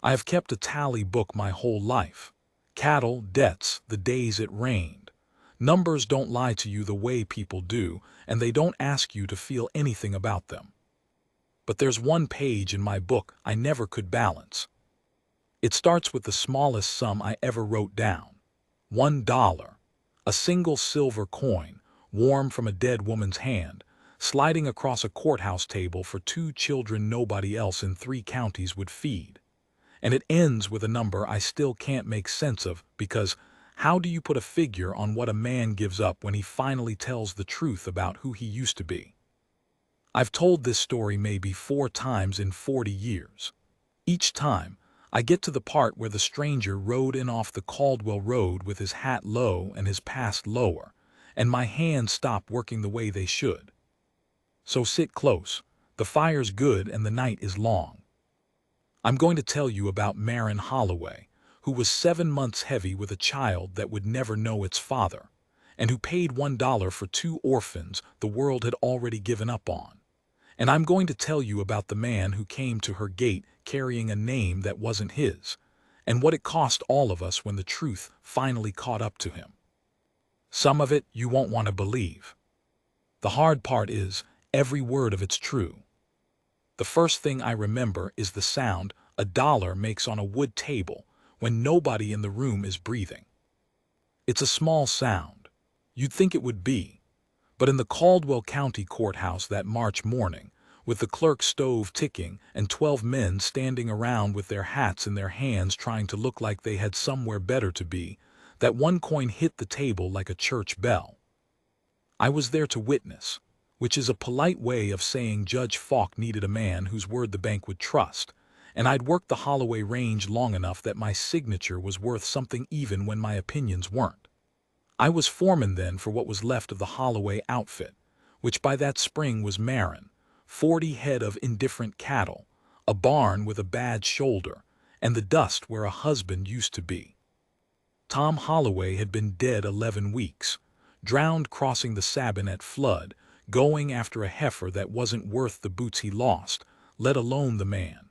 I have kept a tally book my whole life. Cattle, debts, the days it rained. Numbers don't lie to you the way people do, and they don't ask you to feel anything about them. But there's one page in my book I never could balance. It starts with the smallest sum I ever wrote down. $1. A single silver coin, warm from a dead woman's hand, sliding across a courthouse table for 2 children nobody else in 3 counties would feed. And it ends with a number I still can't make sense of, because how do you put a figure on what a man gives up when he finally tells the truth about who he used to be? I've told this story maybe 4 times in 40 years. Each time, I get to the part where the stranger rode in off the Caldwell Road with his hat low and his past lower, and my hands stop working the way they should. So sit close, the fire's good and the night is long. I'm going to tell you about Marin Holloway, who was 7 months heavy with a child that would never know its father, and who paid $1 for 2 orphans the world had already given up on. And I'm going to tell you about the man who came to her gate carrying a name that wasn't his, and what it cost all of us when the truth finally caught up to him. Some of it you won't want to believe. The hard part is, every word of it's true. The first thing I remember is the sound a dollar makes on a wood table when nobody in the room is breathing. It's a small sound. You'd think it would be. But in the Caldwell County Courthouse that March morning, with the clerk's stove ticking and 12 men standing around with their hats in their hands trying to look like they had somewhere better to be, that one coin hit the table like a church bell. I was there to witness, which is a polite way of saying Judge Falk needed a man whose word the bank would trust, and I'd worked the Holloway range long enough that my signature was worth something even when my opinions weren't. I was foreman then for what was left of the Holloway outfit, which by that spring was Marin, 40 head of indifferent cattle, a barn with a bad shoulder, and the dust where a husband used to be. Tom Holloway had been dead 11 weeks, drowned crossing the Sabine at flood, going after a heifer that wasn't worth the boots he lost, let alone the man.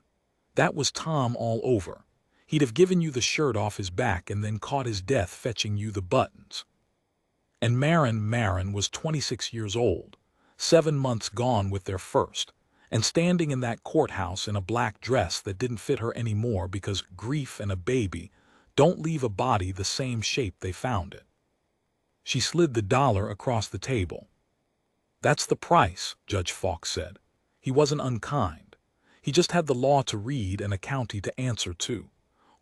That was Tom all over. He'd have given you the shirt off his back and then caught his death fetching you the buttons. And Marin was 26 years old, 7 months gone with their first, and standing in that courthouse in a black dress that didn't fit her anymore because grief and a baby don't leave a body the same shape they found it. She slid the dollar across the table. "That's the price," Judge Falk said. He wasn't unkind. He just had the law to read and a county to answer to.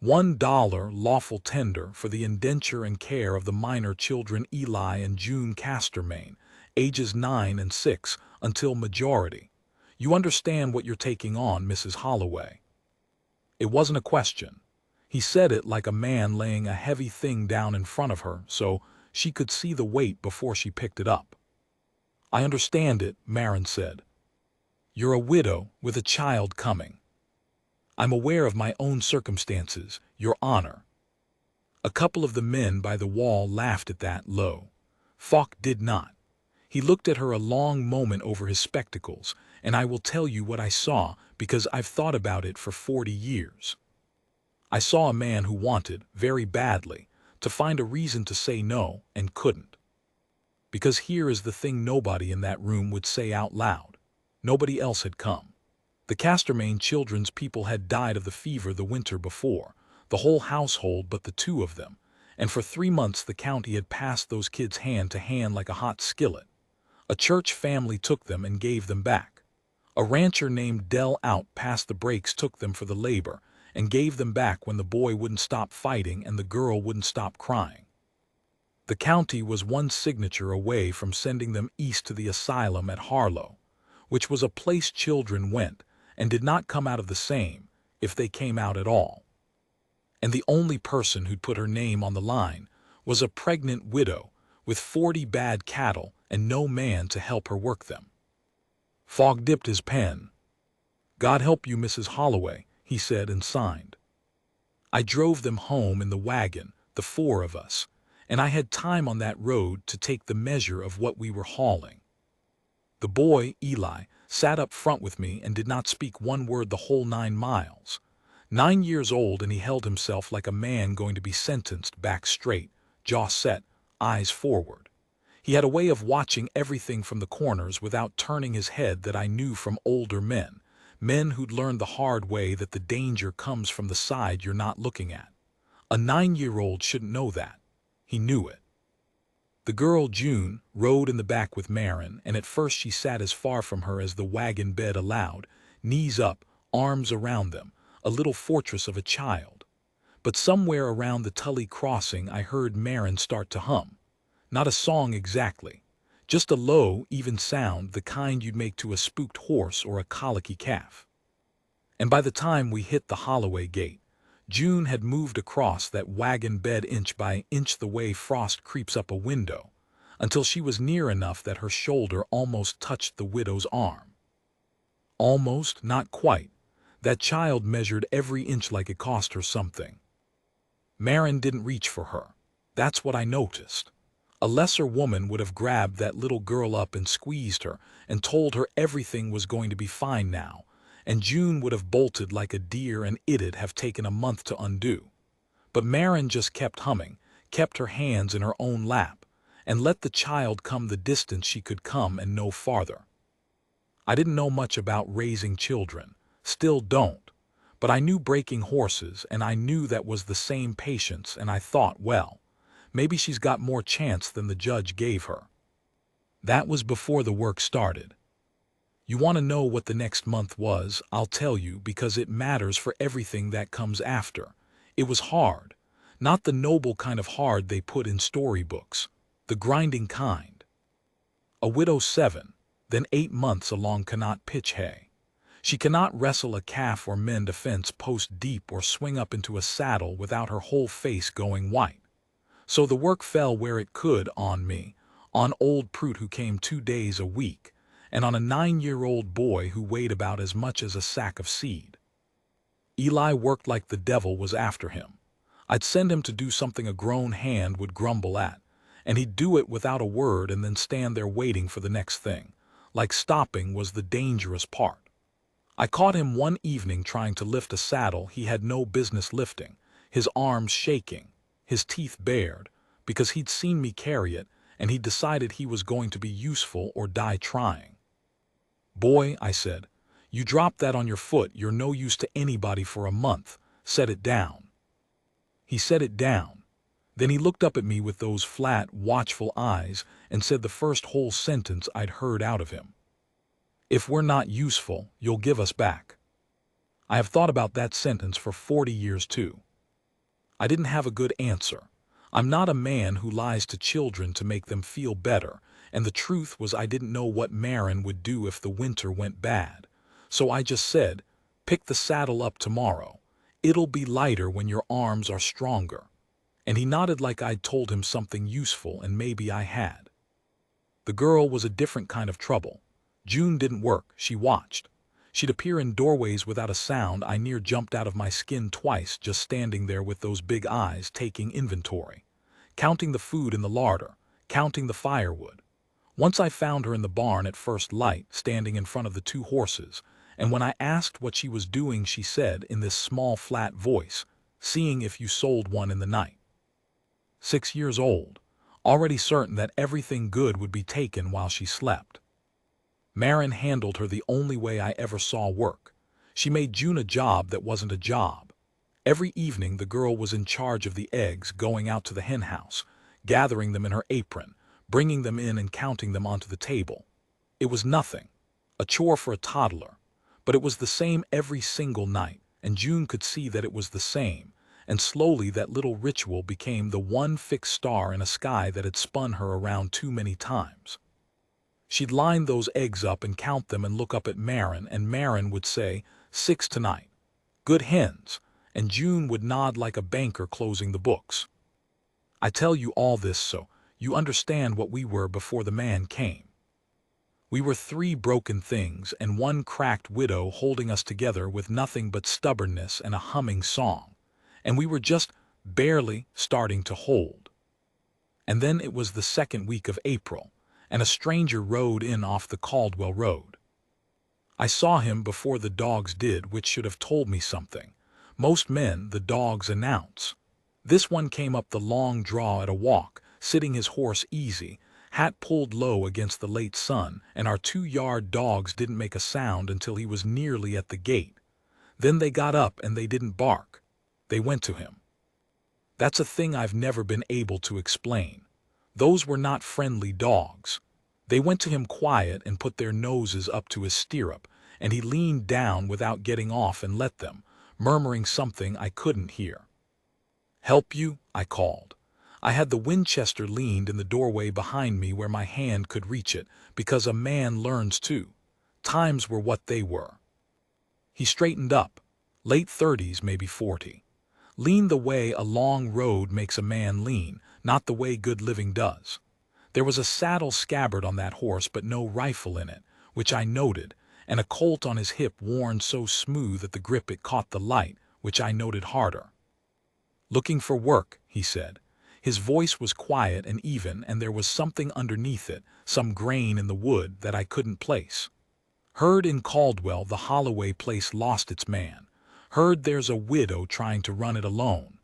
$1 lawful tender for the indenture and care of the minor children Eli and June Castermain, ages 9 and 6, until majority. You understand what you're taking on, Mrs. Holloway. It wasn't a question. He said it like a man laying a heavy thing down in front of her so she could see the weight before she picked it up. "I understand it," Marin said. "You're a widow with a child coming. I'm aware of my own circumstances, Your Honor." A couple of the men by the wall laughed at that low. Falk did not. He looked at her a long moment over his spectacles, and I will tell you what I saw because I've thought about it for 40 years. I saw a man who wanted, very badly, to find a reason to say no and couldn't. Because here is the thing nobody in that room would say out loud. Nobody else had come. The Castermain children's people had died of the fever the winter before, the whole household but the 2 of them, and for 3 months the county had passed those kids hand to hand like a hot skillet. A church family took them and gave them back. A rancher named Dell Out past the breaks took them for the labor and gave them back when the boy wouldn't stop fighting and the girl wouldn't stop crying. The county was one signature away from sending them east to the asylum at Harlow, which was a place children went and did not come out of the same, if they came out at all. And the only person who'd put her name on the line was a pregnant widow with 40 bad cattle and no man to help her work them. Falk dipped his pen. "God help you, Mrs. Holloway," he said and signed. I drove them home in the wagon, the 4 of us, and I had time on that road to take the measure of what we were hauling. The boy, Eli, sat up front with me and did not speak one word the whole 9 miles. 9 years old, and he held himself like a man going to be sentenced, back straight, jaw set, eyes forward. He had a way of watching everything from the corners without turning his head that I knew from older men, men who'd learned the hard way that the danger comes from the side you're not looking at. A 9-year-old shouldn't know that. He knew it. The girl, June, rode in the back with Marin, and at first she sat as far from her as the wagon bed allowed, knees up, arms around them, a little fortress of a child. But somewhere around the Tully crossing I heard Marin start to hum. Not a song exactly, just a low, even sound, the kind you'd make to a spooked horse or a colicky calf. And by the time we hit the Holloway gate, June had moved across that wagon bed inch by inch the way frost creeps up a window, until she was near enough that her shoulder almost touched the widow's arm. Almost, not quite. That child measured every inch like it cost her something. Marin didn't reach for her. That's what I noticed. A lesser woman would have grabbed that little girl up and squeezed her and told her everything was going to be fine now, and June would have bolted like a deer, and it'd have taken a month to undo. But Marin just kept humming, kept her hands in her own lap, and let the child come the distance she could come and no farther. I didn't know much about raising children, still don't, but I knew breaking horses, and I knew that was the same patience, and I thought, well, maybe she's got more chance than the judge gave her. That was before the work started. You want to know what the next month was? I'll tell you, because it matters for everything that comes after. It was hard. Not the noble kind of hard they put in storybooks. The grinding kind. A widow 7, then 8 months along cannot pitch hay. She cannot wrestle a calf or mend a fence post deep or swing up into a saddle without her whole face going white. So the work fell where it could on me, on old Prout who came 2 days a week, and on a 9-year-old boy who weighed about as much as a sack of seed. Eli worked like the devil was after him. I'd send him to do something a grown hand would grumble at, and he'd do it without a word and then stand there waiting for the next thing, like stopping was the dangerous part. I caught him one evening trying to lift a saddle he had no business lifting, his arms shaking, his teeth bared, because he'd seen me carry it, and he'd decided he was going to be useful or die trying. "Boy," I said, "you dropped that on your foot, you're no use to anybody for a month. Set it down." He set it down. Then he looked up at me with those flat, watchful eyes and said the first whole sentence I'd heard out of him. "If we're not useful, you'll give us back." I have thought about that sentence for 40 years too. I didn't have a good answer. I'm not a man who lies to children to make them feel better, and the truth was I didn't know what Marin would do if the winter went bad. So I just said, "Pick the saddle up tomorrow. It'll be lighter when your arms are stronger." And he nodded like I'd told him something useful, and maybe I had. The girl was a different kind of trouble. June didn't work, she watched. She'd appear in doorways without a sound. I near jumped out of my skin twice just standing there with those big eyes taking inventory, counting the food in the larder, counting the firewood. Once I found her in the barn at first light, standing in front of the 2 horses, and when I asked what she was doing, she said in this small flat voice, "Seeing if you sold one in the night." 6 years old, already certain that everything good would be taken while she slept. Marin handled her the only way I ever saw work. She made June a job that wasn't a job. Every evening the girl was in charge of the eggs, going out to the hen house, gathering them in her apron, bringing them in and counting them onto the table. It was nothing, a chore for a toddler, but it was the same every single night, and June could see that it was the same, and slowly that little ritual became the one fixed star in a sky that had spun her around too many times. She'd line those eggs up and count them and look up at Marin, and Marin would say, "6 tonight. Good hens," and June would nod like a banker closing the books. I tell you all this so you understand what we were before the man came. We were 3 broken things and 1 cracked widow holding us together with nothing but stubbornness and a humming song, and we were just barely starting to hold. And then it was the 2nd week of April, and a stranger rode in off the Caldwell Road. I saw him before the dogs did, which should have told me something, Most men, the dogs announce. This one came up the long draw at a walk, sitting his horse easy, hat pulled low against the late sun, and our 2-yard dogs didn't make a sound until he was nearly at the gate. Then they got up and they didn't bark. They went to him. That's a thing I've never been able to explain. Those were not friendly dogs. They went to him quiet and put their noses up to his stirrup, and he leaned down without getting off and let them, murmuring something I couldn't hear. "Help you?" I called. I had the Winchester leaned in the doorway behind me where my hand could reach it, because a man learns too. Times were what they were. He straightened up, late 30s, maybe 40. Leaned the way a long road makes a man lean, not the way good living does. There was a saddle scabbard on that horse but no rifle in it, which I noted, and a Colt on his hip worn so smooth at the grip it caught the light, which I noted harder. "Looking for work," he said. His voice was quiet and even, and there was something underneath it, some grain in the wood that I couldn't place. "Heard in Caldwell the Holloway place lost its man. Heard there's a widow trying to run it alone."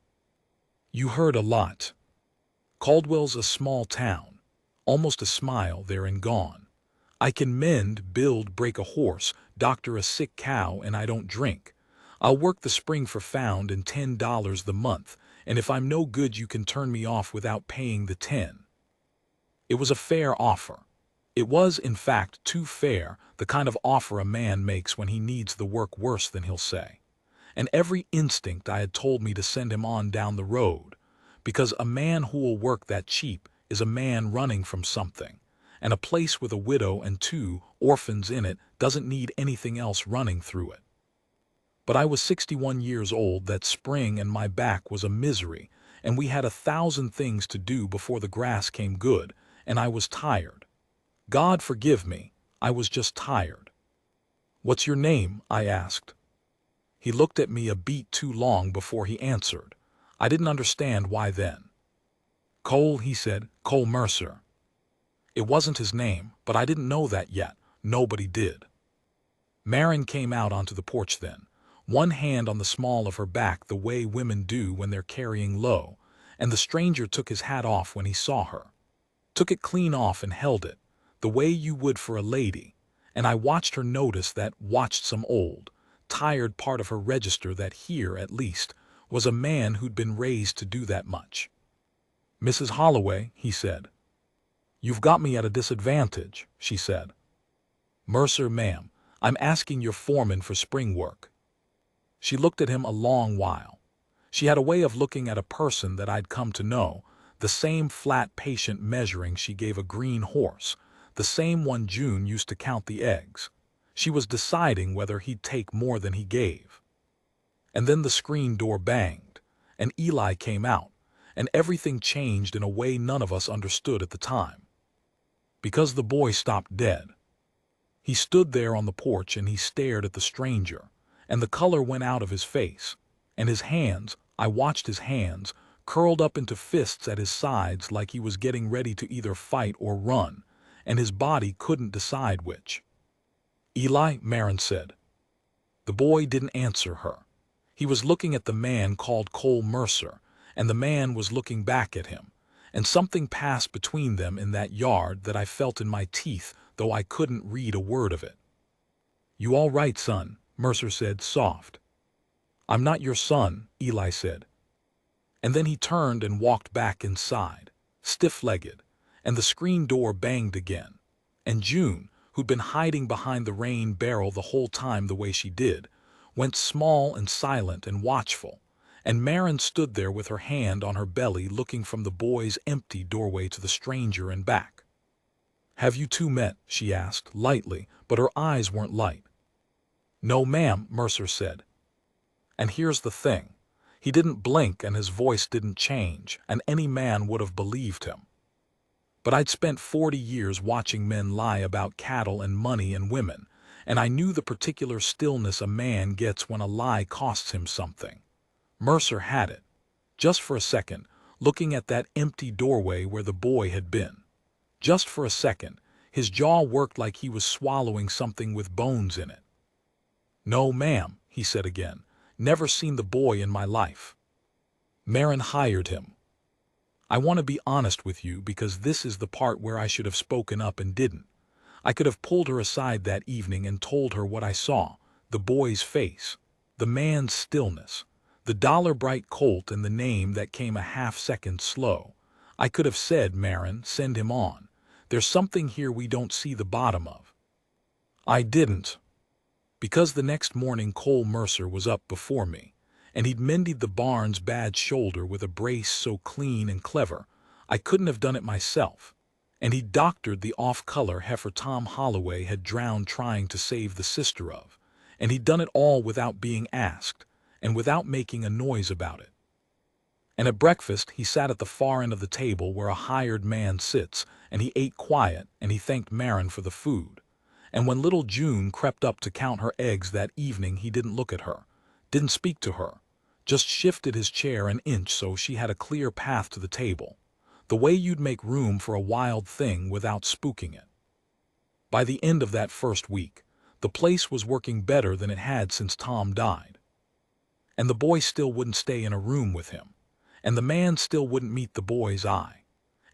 "You heard a lot." "Caldwell's a small town." Almost a smile there and gone. "I can mend, build, break a horse, doctor a sick cow, and I don't drink. I'll work the spring for found and $10 the month, and if I'm no good you can turn me off without paying the 10. It was a fair offer. It was, in fact, too fair, the kind of offer a man makes when he needs the work worse than he'll say. And every instinct I had told me to send him on down the road, because a man who'll work that cheap is a man running from something, and a place with a widow and 2 orphans in it doesn't need anything else running through it. But I was 61 years old that spring and my back was a misery, and we had 1,000 things to do before the grass came good, and I was tired. God forgive me, I was just tired. "What's your name?" I asked. He looked at me a beat too long before he answered. I didn't understand why then. "Cole," he said, "Cole Mercer." It wasn't his name, but I didn't know that yet. Nobody did. Marin came out onto the porch then, one hand on the small of her back the way women do when they're carrying low, and the stranger took his hat off when he saw her. Took it clean off and held it, the way you would for a lady, and I watched her notice that watched some old, tired part of her register that here, at least, was a man who'd been raised to do that much. "Mrs. Holloway," he said. "You've got me at a disadvantage," she said. "Mercer, ma'am, I'm asking your foreman for spring work." She looked at him a long while. She had a way of looking at a person that I'd come to know, the same flat, patient measuring she gave a green horse, the same one June used to count the eggs. She was deciding whether he'd take more than he gave. And then the screen door banged, and Eli came out, and everything changed in a way none of us understood at the time. Because the boy stopped dead. He stood there on the porch and he stared at the stranger, and the color went out of his face, and his hands, I watched his hands, curled up into fists at his sides like he was getting ready to either fight or run, and his body couldn't decide which. "Eli," Marin said. The boy didn't answer her. He was looking at the man called Cole Mercer, and the man was looking back at him, and something passed between them in that yard that I felt in my teeth, though I couldn't read a word of it. "You all right, son?" Mercer said, soft. "I'm not your son," Eli said. And then he turned and walked back inside, stiff-legged, and the screen door banged again. And June, who'd been hiding behind the rain barrel the whole time the way she did, went small and silent and watchful, and Marin stood there with her hand on her belly looking from the boy's empty doorway to the stranger and back. "Have you two met?" she asked, lightly, but her eyes weren't light. "No, ma'am," Mercer said. And here's the thing. He didn't blink and his voice didn't change, and any man would have believed him. But I'd spent 40 years watching men lie about cattle and money and women, and I knew the particular stillness a man gets when a lie costs him something. Mercer had it, just for a second, looking at that empty doorway where the boy had been. Just for a second, his jaw worked like he was swallowing something with bones in it. "No, ma'am," he said again. Never seen the boy in my life. Marin hired him. I want to be honest with you because this is the part where I should have spoken up and didn't. I could have pulled her aside that evening and told her what I saw, the boy's face, the man's stillness, the dollar-bright colt and the name that came a half-second slow. I could have said, Marin, send him on. There's something here we don't see the bottom of. I didn't. Because the next morning Cole Mercer was up before me, and he'd mended the barn's bad shoulder with a brace so clean and clever, I couldn't have done it myself. And he'd doctored the off-color heifer Tom Holloway had drowned trying to save the sister of, and he'd done it all without being asked, and without making a noise about it. And at breakfast he sat at the far end of the table where a hired man sits, and he ate quiet, and he thanked Marin for the food. And when little June crept up to count her eggs that evening he didn't look at her, didn't speak to her, just shifted his chair an inch so she had a clear path to the table, the way you'd make room for a wild thing without spooking it. By the end of that first week, the place was working better than it had since Tom died. And the boy still wouldn't stay in a room with him, and the man still wouldn't meet the boy's eye.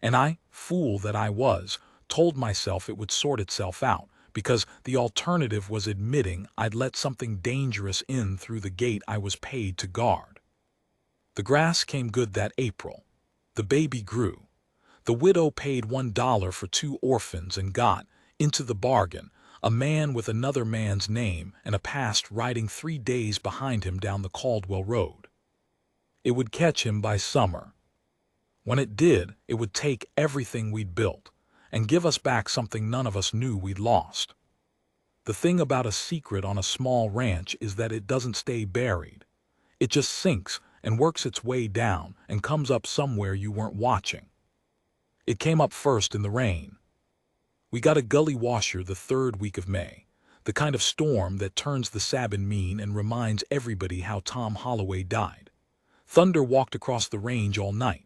And I, fool that I was, told myself it would sort itself out, because the alternative was admitting I'd let something dangerous in through the gate I was paid to guard. The grass came good that April. The baby grew. The widow paid $1 for 2 orphans and got, into the bargain, a man with another man's name and a past riding 3 days behind him down the Caldwell Road. It would catch him by summer. When it did, it would take everything we'd built and give us back something none of us knew we'd lost. The thing about a secret on a small ranch is that it doesn't stay buried. It just sinks and works its way down and comes up somewhere you weren't watching. It came up first in the rain. We got a gully washer the 3rd week of May, the kind of storm that turns the Sabin mean and reminds everybody how Tom Holloway died. Thunder walked across the range all night,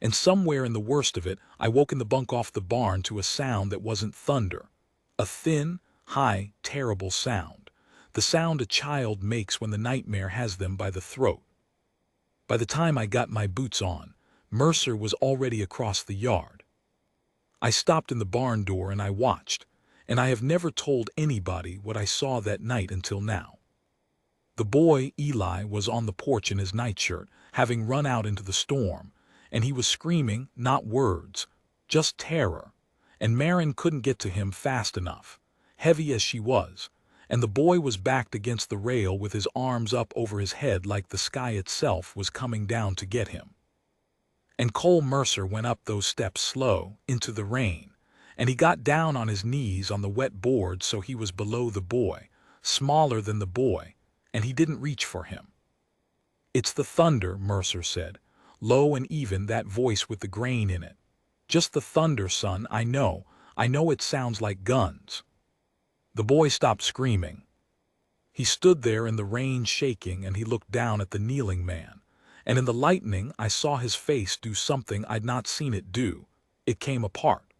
and somewhere in the worst of it, I woke in the bunk off the barn to a sound that wasn't thunder. A thin, high, terrible sound. The sound a child makes when the nightmare has them by the throat. By the time I got my boots on, Mercer was already across the yard. I stopped in the barn door and I watched, and I have never told anybody what I saw that night until now. The boy, Eli, was on the porch in his nightshirt, having run out into the storm, and he was screaming, not words, just terror, and Marin couldn't get to him fast enough, heavy as she was, and the boy was backed against the rail with his arms up over his head like the sky itself was coming down to get him. And Cole Mercer went up those steps slow, into the rain, and he got down on his knees on the wet board so he was below the boy, smaller than the boy, and he didn't reach for him. It's the thunder, Mercer said, low and even, that voice with the grain in it. Just the thunder, son, I know it sounds like guns. The boy stopped screaming. He stood there in the rain shaking and he looked down at the kneeling man. And in the lightning I saw his face do something I'd not seen it do. It came apart.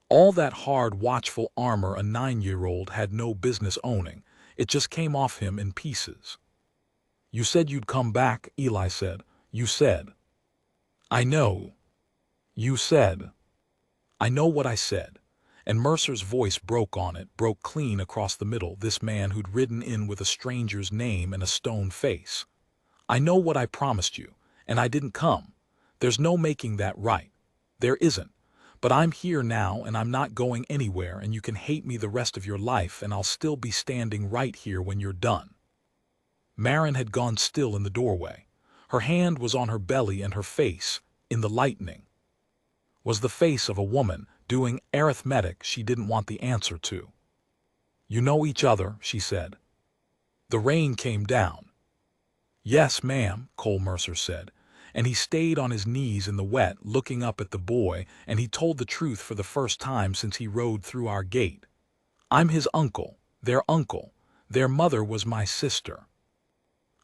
All that hard, watchful armor a 9-year-old had no business owning, it just came off him in pieces. You said you'd come back, Eli said. You said. I know. You said. I know what I said. And Mercer's voice broke on it, broke clean across the middle, this man who'd ridden in with a stranger's name and a stone face. I know what I promised you, and I didn't come. There's no making that right. There isn't. But I'm here now, and I'm not going anywhere, and you can hate me the rest of your life, and I'll still be standing right here when you're done. Marin had gone still in the doorway. Her hand was on her belly, and her face, in the lightning, was the face of a woman doing arithmetic she didn't want the answer to. You know each other, she said. The rain came down. Yes, ma'am, Cole Mercer said, and he stayed on his knees in the wet, looking up at the boy, and he told the truth for the first time since he rode through our gate. I'm his uncle. Their mother was my sister.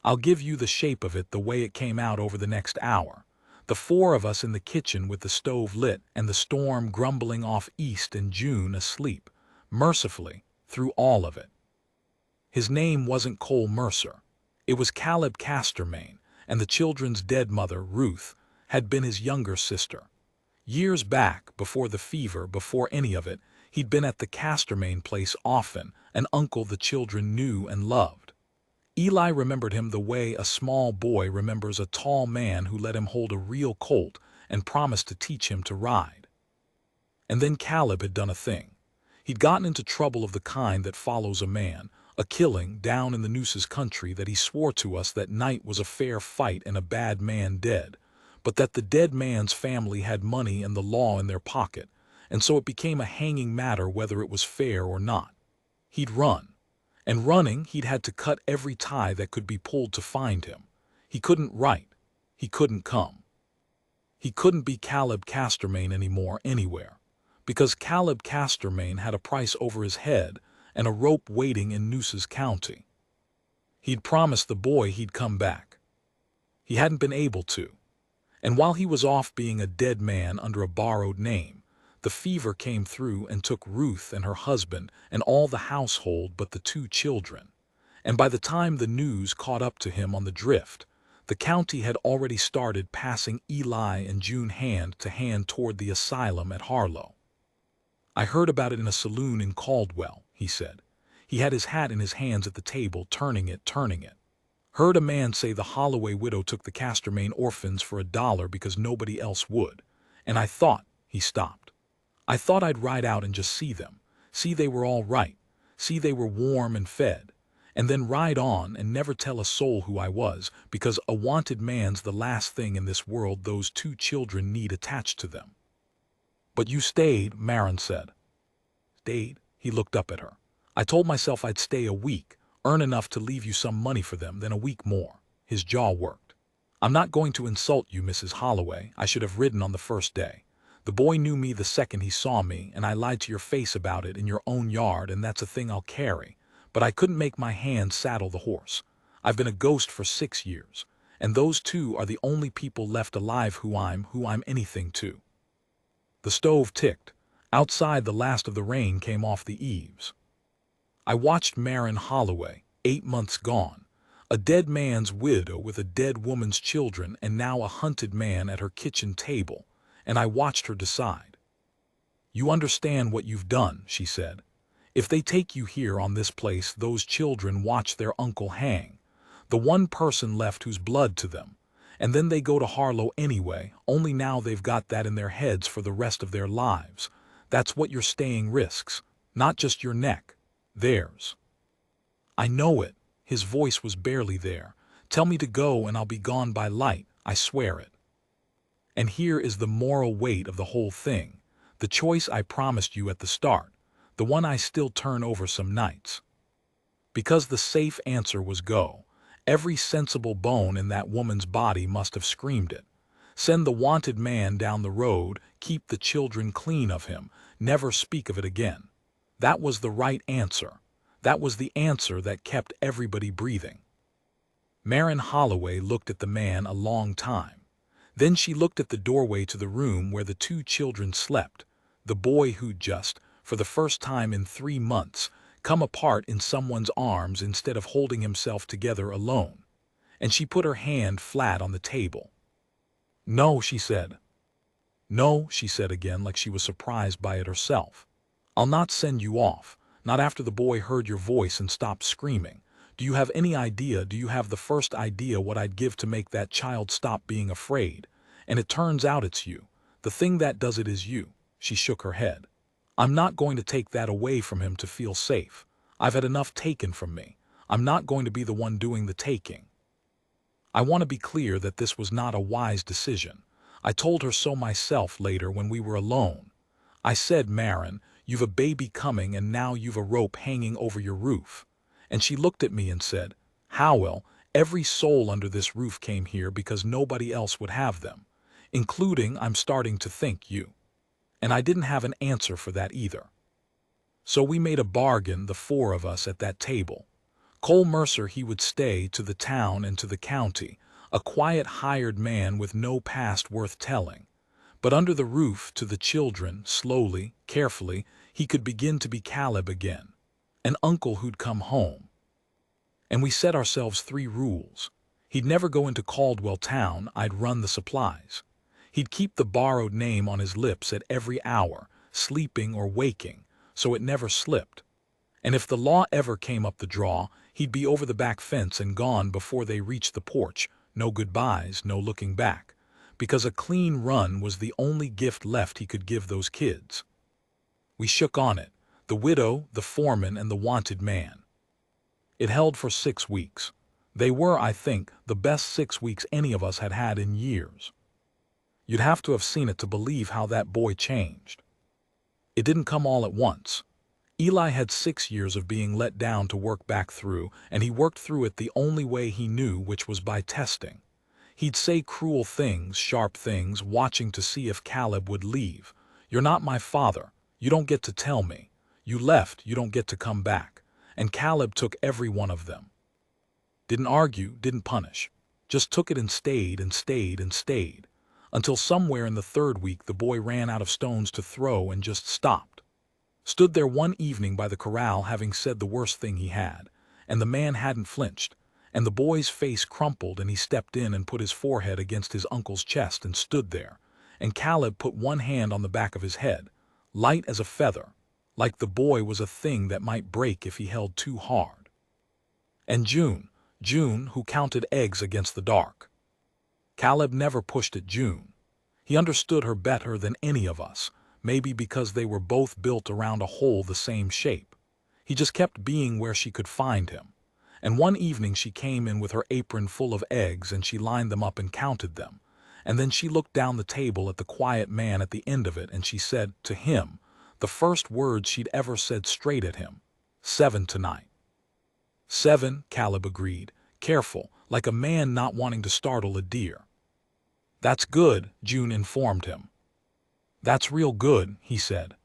I'll give you the shape of it the way it came out over the next hour. The 4 of us in the kitchen with the stove lit and the storm grumbling off east and June asleep, mercifully, through all of it. His name wasn't Cole Mercer. It was Caleb Castermain, and the children's dead mother, Ruth, had been his younger sister. Years back, before the fever, before any of it, he'd been at the Castermain place often, an uncle the children knew and loved. Eli remembered him the way a small boy remembers a tall man who let him hold a real colt and promised to teach him to ride. And then Caleb had done a thing. He'd gotten into trouble of the kind that follows a man, a killing down in the Noose's country that he swore to us that night was a fair fight and a bad man dead, but that the dead man's family had money and the law in their pocket, and so it became a hanging matter whether it was fair or not. He'd run. And running, he'd had to cut every tie that could be pulled to find him. He couldn't write. He couldn't come. He couldn't be Caleb Castermain anymore anywhere, because Caleb Castermain had a price over his head and a rope waiting in Noose's county. He'd promised the boy he'd come back. He hadn't been able to. And while he was off being a dead man under a borrowed name, the fever came through and took Ruth and her husband and all the household but the 2 children. And by the time the news caught up to him on the drift, the county had already started passing Eli and June hand to hand toward the asylum at Harlow. "I heard about it in a saloon in Caldwell," he said. He had his hat in his hands at the table, turning it. "Heard a man say the Holloway widow took the Castermain orphans for $1 because nobody else would. And I thought," he stopped. "I thought I'd ride out and just see them, see they were all right, see they were warm and fed, and then ride on and never tell a soul who I was, because a wanted man's the last thing in this world those 2 children need attached to them." "But you stayed," Marin said. "Stayed?" He looked up at her. "I told myself I'd stay a week, earn enough to leave you some money for them, then a week more." His jaw worked. "I'm not going to insult you, Mrs. Holloway. I should have ridden on the first day. The boy knew me the second he saw me, and I lied to your face about it in your own yard, and that's a thing I'll carry. But I couldn't make my hand saddle the horse. I've been a ghost for 6 years, and those 2 are the only people left alive who I'm anything to." The stove ticked. Outside, the last of the rain came off the eaves. I watched Marin Holloway, 8 months gone, a dead man's widow with a dead woman's children and now a hunted man at her kitchen table, and I watched her decide. "You understand what you've done," she said. "If they take you here on this place, those children watch their uncle hang, the one person left who's blood to them, and then they go to Harlow anyway, only now they've got that in their heads for the rest of their lives. That's what your staying risks, not just your neck, theirs." "I know it." His voice was barely there. "Tell me to go and I'll be gone by light, I swear it. And here is the moral weight of the whole thing, the choice I promised you at the start, the one I still turn over some nights." Because the safe answer was go, every sensible bone in that woman's body must have screamed it. Send the wanted man down the road, keep the children clean of him, never speak of it again. That was the right answer. That was the answer that kept everybody breathing. Marin Holloway looked at the man a long time. Then she looked at the doorway to the room where the 2 children slept, the boy who'd just, for the first time in 3 months, come apart in someone's arms instead of holding himself together alone, and she put her hand flat on the table. "No," she said. "No," she said again, like she was surprised by it herself. "I'll not send you off, not after the boy heard your voice and stopped screaming. Do you have any idea, do you have the first idea what I'd give to make that child stop being afraid? And it turns out it's you. The thing that does it is you." She shook her head. "I'm not going to take that away from him to feel safe. I've had enough taken from me. I'm not going to be the one doing the taking. I want to be clear that this was not a wise decision. I told her so myself later when we were alone. I said, 'Marin, you've a baby coming and now you've a rope hanging over your roof.' And she looked at me and said, 'Howell, every soul under this roof came here because nobody else would have them, including, I'm starting to think, you.' And I didn't have an answer for that either. So we made a bargain, the 4 of us at that table. Cole Mercer, he would stay to the town and to the county, a quiet hired man with no past worth telling. But under the roof, to the children, slowly, carefully, he could begin to be Caleb again, an uncle who'd come home. And we set ourselves 3 rules. He'd never go into Caldwell town, I'd run the supplies. He'd keep the borrowed name on his lips at every hour, sleeping or waking, so it never slipped. And if the law ever came up the draw, he'd be over the back fence and gone before they reached the porch, no goodbyes, no looking back, because a clean run was the only gift left he could give those kids. We shook on it, the widow, the foreman, and the wanted man. It held for 6 weeks. They were, I think, the best 6 weeks any of us had had in years. You'd have to have seen it to believe how that boy changed. It didn't come all at once. Eli had 6 years of being let down to work back through, and he worked through it the only way he knew, which was by testing. He'd say cruel things, sharp things, watching to see if Caleb would leave. "You're not my father. You don't get to tell me. You left, you don't get to come back." And Caleb took every one of them. Didn't argue, didn't punish. Just took it and stayed and stayed and stayed. Until somewhere in the 3rd week the boy ran out of stones to throw and just stopped. Stood there one evening by the corral having said the worst thing he had, and the man hadn't flinched, and the boy's face crumpled and he stepped in and put his forehead against his uncle's chest and stood there, and Caleb put one hand on the back of his head, light as a feather, like the boy was a thing that might break if he held too hard. And June, who counted eggs against the dark. Caleb never pushed at June. He understood her better than any of us, maybe because they were both built around a hole the same shape. He just kept being where she could find him. And one evening she came in with her apron full of eggs and she lined them up and counted them. And then she looked down the table at the quiet man at the end of it and she said to him, the first words she'd ever said straight at him, "7 tonight." 7, Caleb agreed, careful, like a man not wanting to startle a deer. "That's good," June informed him. "That's real good," he said.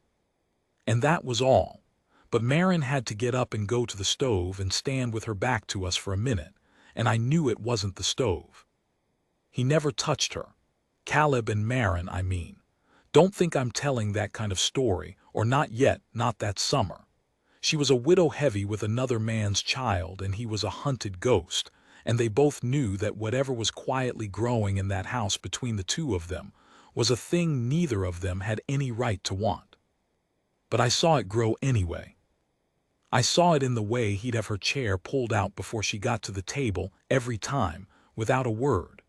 And that was all. But Marin had to get up and go to the stove and stand with her back to us for a minute, and I knew it wasn't the stove. He never touched her. Caleb and Marin, I mean. Don't think I'm telling that kind of story, or not yet, not that summer. She was a widow heavy with another man's child, and he was a hunted ghost, and they both knew that whatever was quietly growing in that house between the two of them was a thing neither of them had any right to want. But I saw it grow anyway. I saw it in the way he'd have her chair pulled out before she got to the table every time, without a word.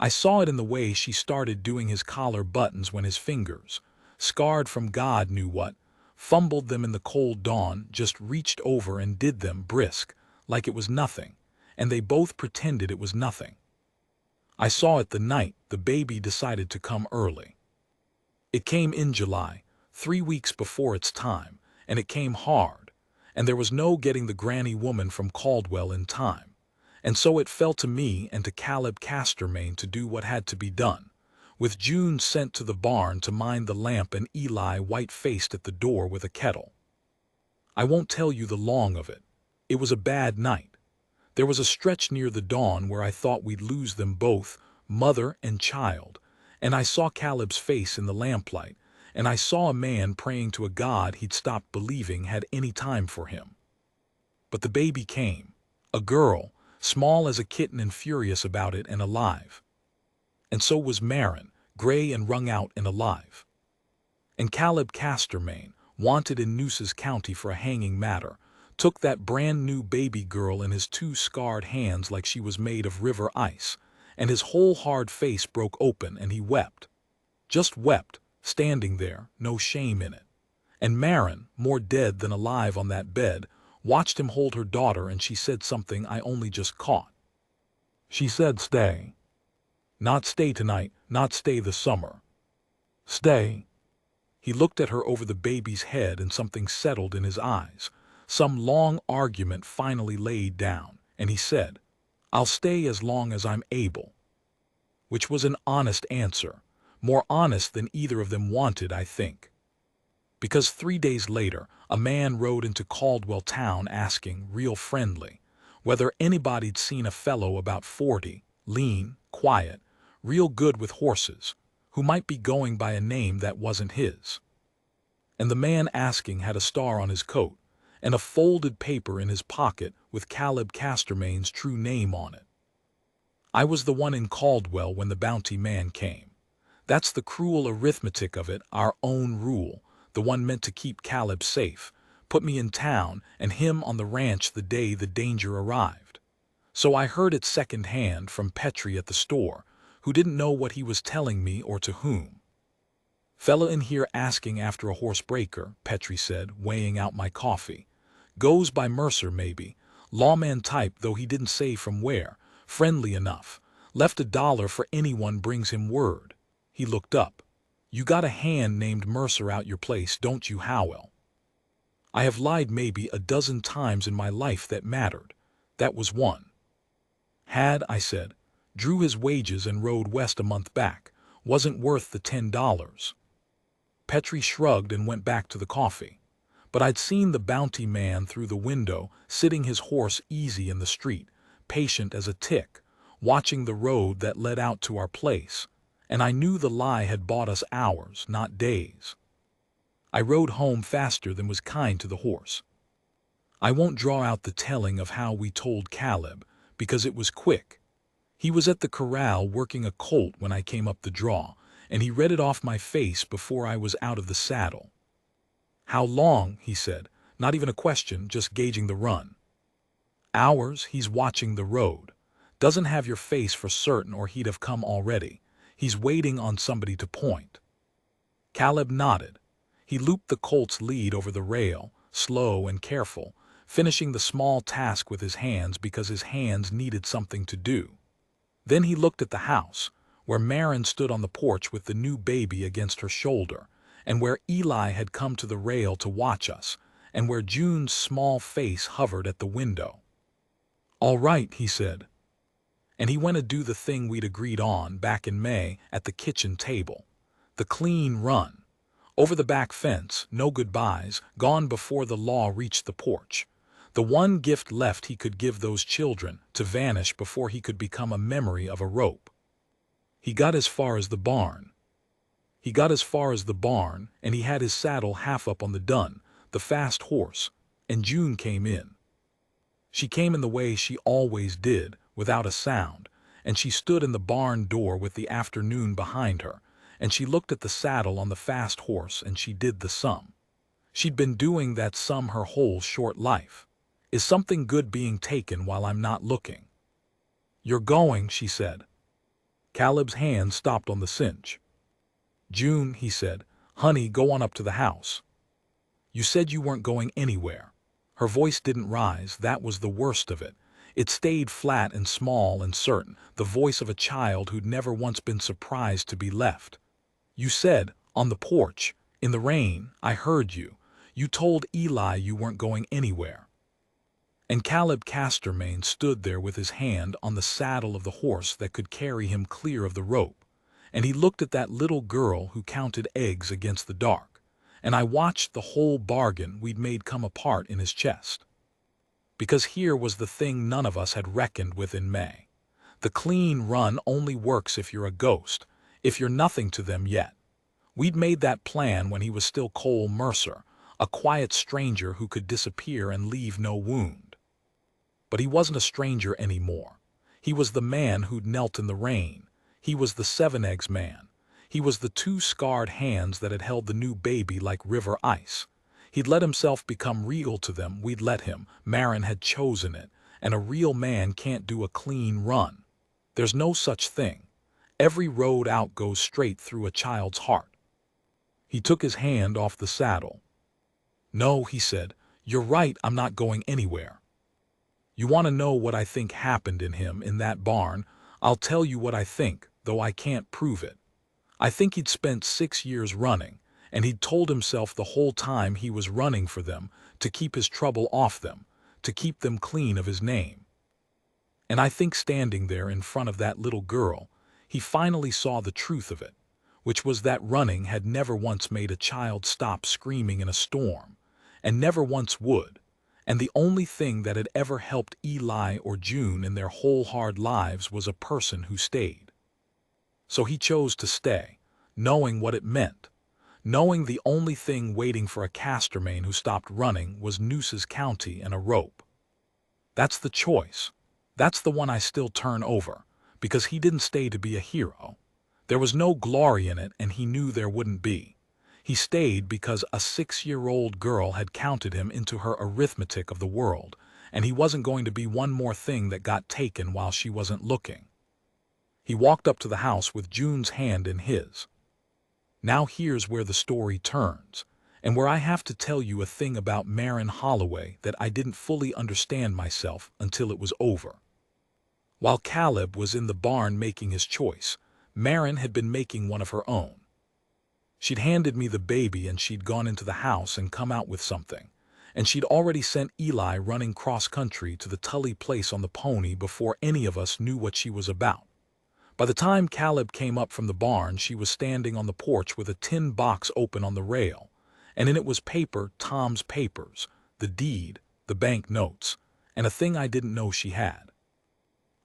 I saw it in the way she started doing his collar buttons when his fingers, scarred from God knew what, fumbled them in the cold dawn, just reached over and did them brisk, like it was nothing, and they both pretended it was nothing. I saw it the night the baby decided to come early. It came in July, 3 weeks before its time, and it came hard, and there was no getting the granny woman from Caldwell in time, and so it fell to me and to Caleb Castermain to do what had to be done, with June sent to the barn to mind the lamp and Eli white-faced at the door with a kettle. I won't tell you the long of it. It was a bad night. There was a stretch near the dawn where I thought we'd lose them both, mother and child, and I saw Caleb's face in the lamplight, and I saw a man praying to a God he'd stopped believing had any time for him. But the baby came, a girl, small as a kitten and furious about it and alive. And so was Marin, gray and wrung out and alive. And Caleb Castermain, wanted in Nueces County for a hanging matter, took that brand-new baby girl in his 2 scarred hands like she was made of river ice, and his whole hard face broke open and he wept. Just wept, standing there, no shame in it. And Marin, more dead than alive on that bed, watched him hold her daughter and she said something I only just caught. She said, "Stay. Not stay tonight, not stay the summer. Stay." He looked at her over the baby's head and something settled in his eyes. Some long argument finally laid down, and he said, "I'll stay as long as I'm able." Which was an honest answer, more honest than either of them wanted, I think. Because 3 days later, a man rode into Caldwell town asking, real friendly, whether anybody'd seen a fellow about 40, lean, quiet, real good with horses, who might be going by a name that wasn't his. And the man asking had a star on his coat, and a folded paper in his pocket with Caleb Castermain's true name on it. I was the one in Caldwell when the bounty man came. That's the cruel arithmetic of it, our own rule, the one meant to keep Caleb safe, put me in town and him on the ranch the day the danger arrived. So I heard it second-hand from Petrie at the store, who didn't know what he was telling me or to whom. "Fella in here asking after a horse breaker," Petrie said, weighing out my coffee. "Goes by Mercer, maybe. Lawman type, though he didn't say from where. Friendly enough. Left $1 for anyone brings him word." He looked up. "You got a hand named Mercer out your place, don't you, Howell?" I have lied maybe a dozen times in my life that mattered. That was one. "Had," I said. "Drew his wages and rode west a month back. Wasn't worth the $10. Petrie shrugged and went back to the coffee. But I'd seen the bounty man through the window, sitting his horse easy in the street, patient as a tick, watching the road that led out to our place, and I knew the lie had bought us hours, not days. I rode home faster than was kind to the horse. I won't draw out the telling of how we told Caleb, because it was quick. He was at the corral working a colt when I came up the draw, and he read it off my face before I was out of the saddle. "How long?" he said, not even a question, just gauging the run. "Hours, he's watching the road. Doesn't have your face for certain or he'd have come already. He's waiting on somebody to point." Caleb nodded. He looped the colt's lead over the rail, slow and careful, finishing the small task with his hands because his hands needed something to do. Then he looked at the house, where Marin stood on the porch with the new baby against her shoulder, and where Eli had come to the rail to watch us, and where June's small face hovered at the window. "All right," he said. And he went to do the thing we'd agreed on back in May at the kitchen table. The clean run. Over the back fence, no goodbyes, gone before the law reached the porch. The one gift left he could give those children, to vanish before he could become a memory of a rope. He got as far as the barn. And he had his saddle half up on the dun, the fast horse, and June came in. She came in the way she always did, without a sound, and she stood in the barn door with the afternoon behind her, and she looked at the saddle on the fast horse and she did the sum. She'd been doing that sum her whole short life. Is something good being taken while I'm not looking? "You're going," she said. Caleb's hand stopped on the cinch. "June," he said, "honey, go on up to the house." "You said you weren't going anywhere." Her voice didn't rise, that was the worst of it. It stayed flat and small and certain, the voice of a child who'd never once been surprised to be left. "You said, on the porch, in the rain, I heard you. You told Eli you weren't going anywhere." And Caleb Castermain stood there with his hand on the saddle of the horse that could carry him clear of the rope, and he looked at that little girl who counted eggs against the dark, and I watched the whole bargain we'd made come apart in his chest. Because here was the thing none of us had reckoned with in May. The clean run only works if you're a ghost, if you're nothing to them yet. We'd made that plan when he was still Cole Mercer, a quiet stranger who could disappear and leave no wound. But he wasn't a stranger anymore. He was the man who'd knelt in the rain. He was the 7 Eggs man. He was the 2 scarred hands that had held the new baby like river ice. He'd let himself become real to them, we'd let him. Marin had chosen it, and a real man can't do a clean run. There's no such thing. Every road out goes straight through a child's heart. He took his hand off the saddle. "No," he said, "you're right, I'm not going anywhere. You want to know what I think happened in him in that barn? I'll tell you what I think, though I can't prove it. I think he'd spent 6 years running, and he'd told himself the whole time he was running for them to keep his trouble off them, to keep them clean of his name. And I think standing there in front of that little girl, he finally saw the truth of it, which was that running had never once made a child stop screaming in a storm, and never once would, and the only thing that had ever helped Eli or June in their whole hard lives was a person who stayed. So he chose to stay, knowing what it meant, knowing the only thing waiting for a Castermain who stopped running was Nooses County and a rope. That's the choice. That's the one I still turn over, because he didn't stay to be a hero. There was no glory in it, and he knew there wouldn't be. He stayed because a 6-year-old girl had counted him into her arithmetic of the world, and he wasn't going to be one more thing that got taken while she wasn't looking. He walked up to the house with June's hand in his. Now here's where the story turns, and where I have to tell you a thing about Marin Holloway that I didn't fully understand myself until it was over. While Caleb was in the barn making his choice, Marin had been making one of her own. She'd handed me the baby and she'd gone into the house and come out with something, and she'd already sent Eli running cross-country to the Tully place on the pony before any of us knew what she was about. By the time Caleb came up from the barn, she was standing on the porch with a tin box open on the rail, and in it was paper, Tom's papers, the deed, the bank notes, and a thing I didn't know she had.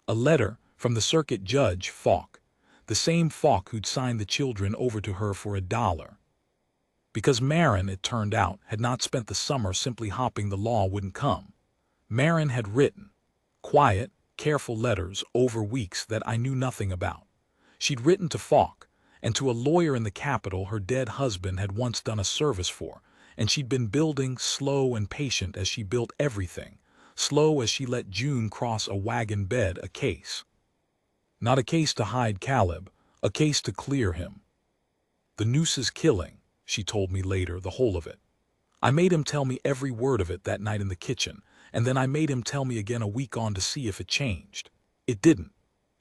A letter from the circuit judge, Falk, the same Falk who'd signed the children over to her for $1. Because Marin, it turned out, had not spent the summer simply hoping the law wouldn't come. Marin had written quiet, careful letters over weeks that I knew nothing about. She'd written to Falk, and to a lawyer in the capital her dead husband had once done a service for, and she'd been building slow and patient as she built everything, slow as she let June cross a wagon bed, a case. Not a case to hide Caleb, a case to clear him. The Nooses killing, she told me later, the whole of it. I made him tell me every word of it that night in the kitchen, and then I made him tell me again a week on to see if it changed. It didn't.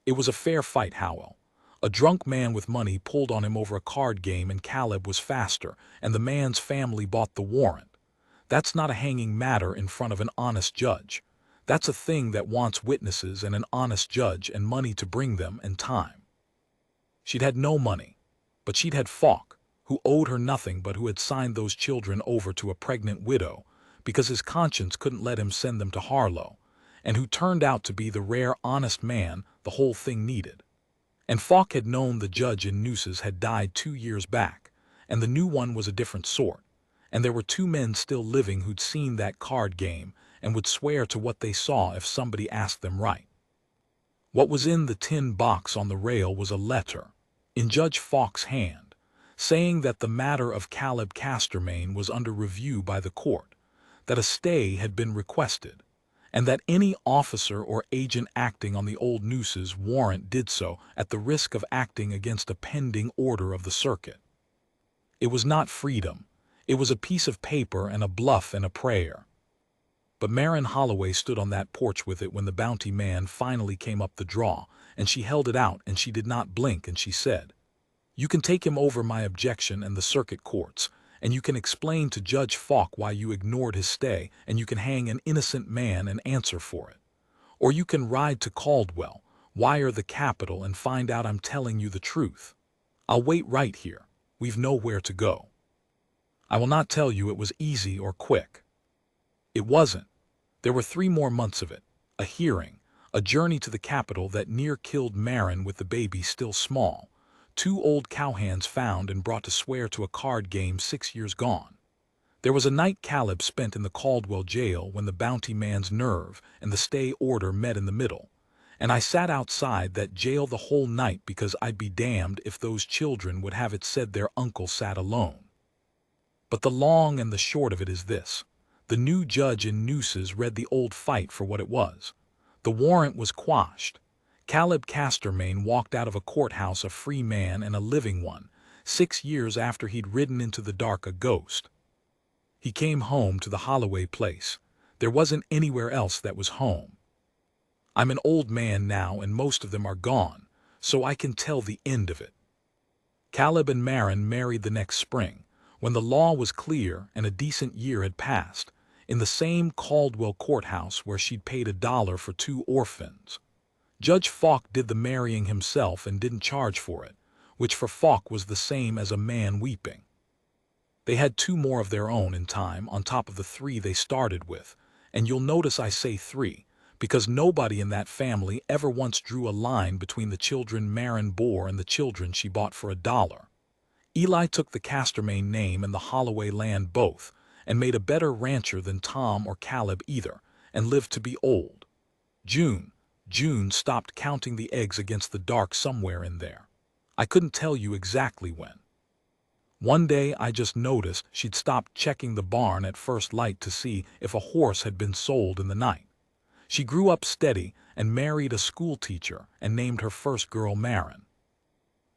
It was a fair fight, Howell. A drunk man with money pulled on him over a card game and Caleb was faster, and the man's family bought the warrant. That's not a hanging matter in front of an honest judge. That's a thing that wants witnesses and an honest judge and money to bring them and time. She'd had no money, but she'd had Falk, who owed her nothing but who had signed those children over to a pregnant widow because his conscience couldn't let him send them to Harlow, and who turned out to be the rare honest man the whole thing needed. And Falk had known the judge in Nooses had died 2 years back, and the new one was a different sort, and there were 2 men still living who'd seen that card game and would swear to what they saw if somebody asked them right. What was in the tin box on the rail was a letter, in Judge Falk's hand, saying that the matter of Caleb Castermain was under review by the court, that a stay had been requested, and that any officer or agent acting on the old Nooses warrant did so at the risk of acting against a pending order of the circuit. It was not freedom. It was a piece of paper and a bluff and a prayer. But Marin Holloway stood on that porch with it when the bounty man finally came up the draw, and she held it out and she did not blink, and she said, "You can take him over my objection and the circuit courts, and you can explain to Judge Falk why you ignored his stay, and you can hang an innocent man and answer for it. Or you can ride to Caldwell, wire the Capitol, and find out I'm telling you the truth. I'll wait right here. We've nowhere to go." I will not tell you it was easy or quick. It wasn't. There were 3 more months of it, a hearing, a journey to the Capitol that near killed Marin with the baby still small, 2 old cowhands found and brought to swear to a card game 6 years gone. There was a night Caleb spent in the Caldwell jail when the bounty man's nerve and the stay order met in the middle, and I sat outside that jail the whole night because I'd be damned if those children would have it said their uncle sat alone. But the long and the short of it is this. The new judge in Nooses read the old fight for what it was. The warrant was quashed. Caleb Castermain walked out of a courthouse a free man and a living one, 6 years after he'd ridden into the dark a ghost. He came home to the Holloway place. There wasn't anywhere else that was home. I'm an old man now and most of them are gone, so I can tell the end of it. Caleb and Marin married the next spring, when the law was clear and a decent year had passed, in the same Caldwell courthouse where she'd paid $1 for 2 orphans. Judge Falk did the marrying himself and didn't charge for it, which for Falk was the same as a man weeping. They had 2 more of their own in time on top of the 3 they started with, and you'll notice I say 3, because nobody in that family ever once drew a line between the children Marin bore and the children she bought for $1. Eli took the Castermain name and the Holloway land both, and made a better rancher than Tom or Caleb either, and lived to be old. June stopped counting the eggs against the dark somewhere in there. I couldn't tell you exactly when. One day I just noticed she'd stopped checking the barn at first light to see if a horse had been sold in the night. She grew up steady and married a school teacher and named her first girl Marin.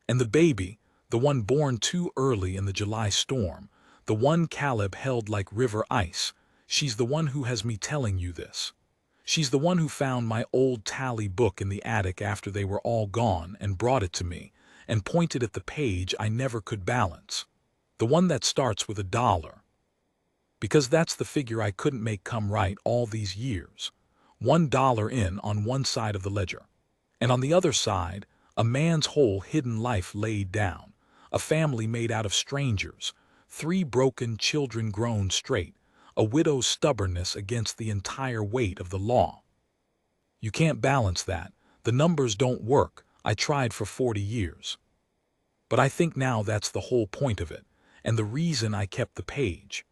And the baby, the one born too early in the July storm, the one Caleb held like river ice, she's the one who has me telling you this. She's the one who found my old tally book in the attic after they were all gone and brought it to me, and pointed at the page I never could balance. The one that starts with $1. Because that's the figure I couldn't make come right all these years. $1 in on one side of the ledger. And on the other side, a man's whole hidden life laid down, a family made out of strangers, 3 broken children grown straight, a widow's stubbornness against the entire weight of the law. You can't balance that. The numbers don't work. I tried for 40 years. But I think now that's the whole point of it, and the reason I kept the page.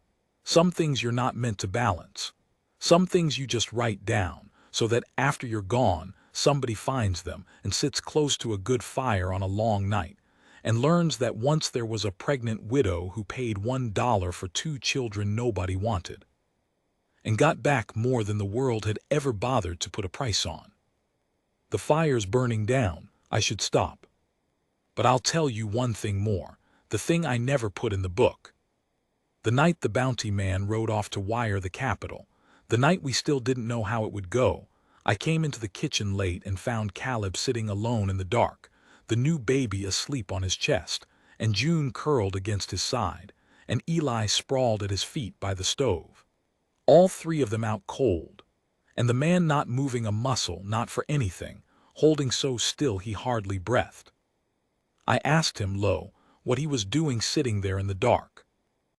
Some things you're not meant to balance. Some things you just write down, so that after you're gone, somebody finds them and sits close to a good fire on a long night, and learns that once there was a pregnant widow who paid $1 for 2 children nobody wanted, and got back more than the world had ever bothered to put a price on. The fire's burning down. I should stop. But I'll tell you one thing more, the thing I never put in the book. The night the bounty man rode off to wire the capital, the night we still didn't know how it would go, I came into the kitchen late and found Caleb sitting alone in the dark, the new baby asleep on his chest, and June curled against his side, and Eli sprawled at his feet by the stove. All 3 of them out cold, and the man not moving a muscle, not for anything, holding so still he hardly breathed. I asked him low what he was doing sitting there in the dark.